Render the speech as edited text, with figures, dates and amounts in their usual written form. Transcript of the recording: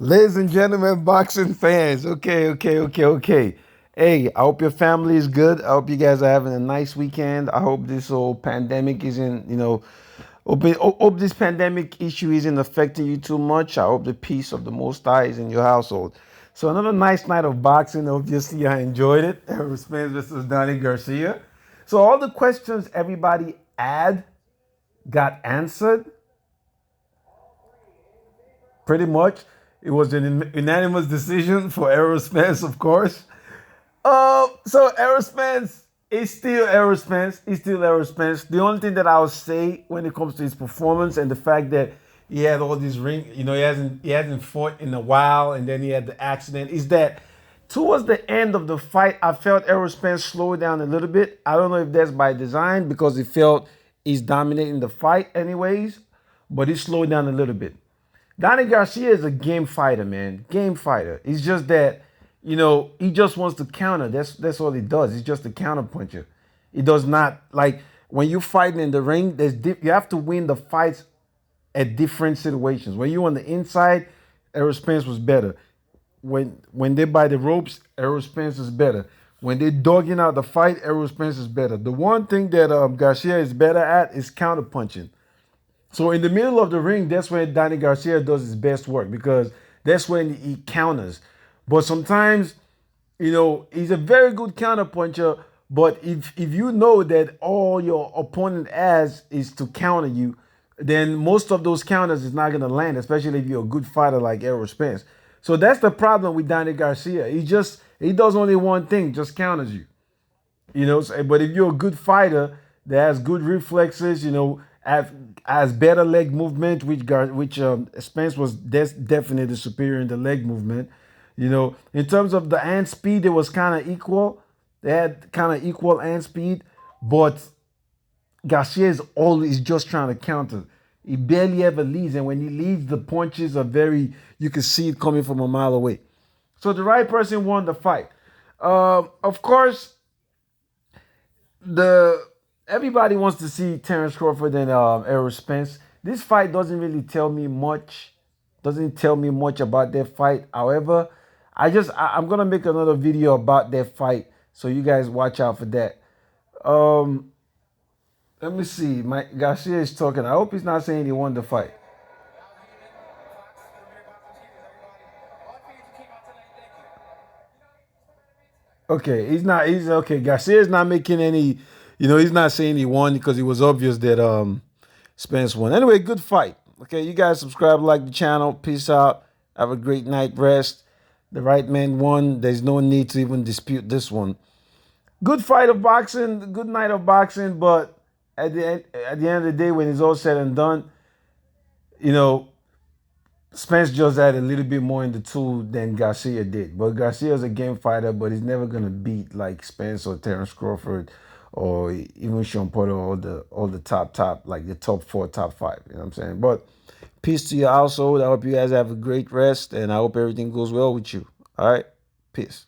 Ladies and gentlemen, boxing fans. Okay. Hey, I hope your family is good. I hope you guys are having a nice weekend. I hope this whole pandemic isn't, hope this pandemic issue isn't affecting you too much. I hope the peace of the Most High is in your household. So another nice night of boxing. Obviously, I enjoyed it. Errol Spence versus Donnie Garcia. So all the questions everybody had got answered pretty much. It was an unanimous decision for Errol Spence, of course. So Errol Spence is still Errol Spence. He's still Errol Spence. The only thing that I would say when it comes to his performance and the fact that he had all these he hasn't fought in a while, and then he had the accident, is that towards the end of the fight, I felt Errol Spence slowed down a little bit. I don't know if that's by design because he felt he's dominating the fight anyways, but he slowed down a little bit. Donnie Garcia is a game fighter, man. Game fighter. It's just that, he just wants to counter. That's all he does. He's just a counter puncher. He does not like when you fighting in the ring. You have to win the fights at different situations. When you're on the inside, Errol Spence was better. When they by the ropes, Errol Spence is better. When they dogging out the fight, Errol Spence is better. The one thing that Garcia is better at is counter punching. So in the middle of the ring, that's when Danny Garcia does his best work because that's when he counters. But sometimes, he's a very good counter puncher. But if you know that all your opponent has is to counter you, then most of those counters is not gonna land, especially if you're a good fighter like Errol Spence. So that's the problem with Danny Garcia. He does only one thing, just counters you. But if you're a good fighter that has good reflexes, has better leg movement, which Spence was definitely superior in the leg movement. In terms of the hand speed, it was kind of equal. They had kind of equal hand speed, but Garcia is always just trying to counter. He barely ever leads, and when he leads, the punches are you can see it coming from a mile away. So the right person won the fight. Of course, the everybody wants to see Terrence Crawford and Errol Spence. This fight doesn't really tell me much. Doesn't tell me much about that fight. However, I'm gonna make another video about that fight, so you guys watch out for that. Um, Let me see. My Garcia is talking. I hope he's not saying he won the fight. Okay, he's not. He's okay. Garcia is not making any. He's not saying he won because it was obvious that Spence won. Anyway, good fight. Okay, you guys subscribe, like the channel. Peace out. Have a great night rest. The right man won. There's no need to even dispute this one. Good fight of boxing. Good night of boxing. But at the end of the day, when it's all said and done, you know, Spence just had a little bit more in the tool than Garcia did. But Garcia's a game fighter, but he's never gonna beat like Spence or Terrence Crawford or even Sean Porter or all the top like the top four, top five. You know what I'm saying? But peace to your household. I hope you guys have a great rest and I hope everything goes well with you. All right. Peace.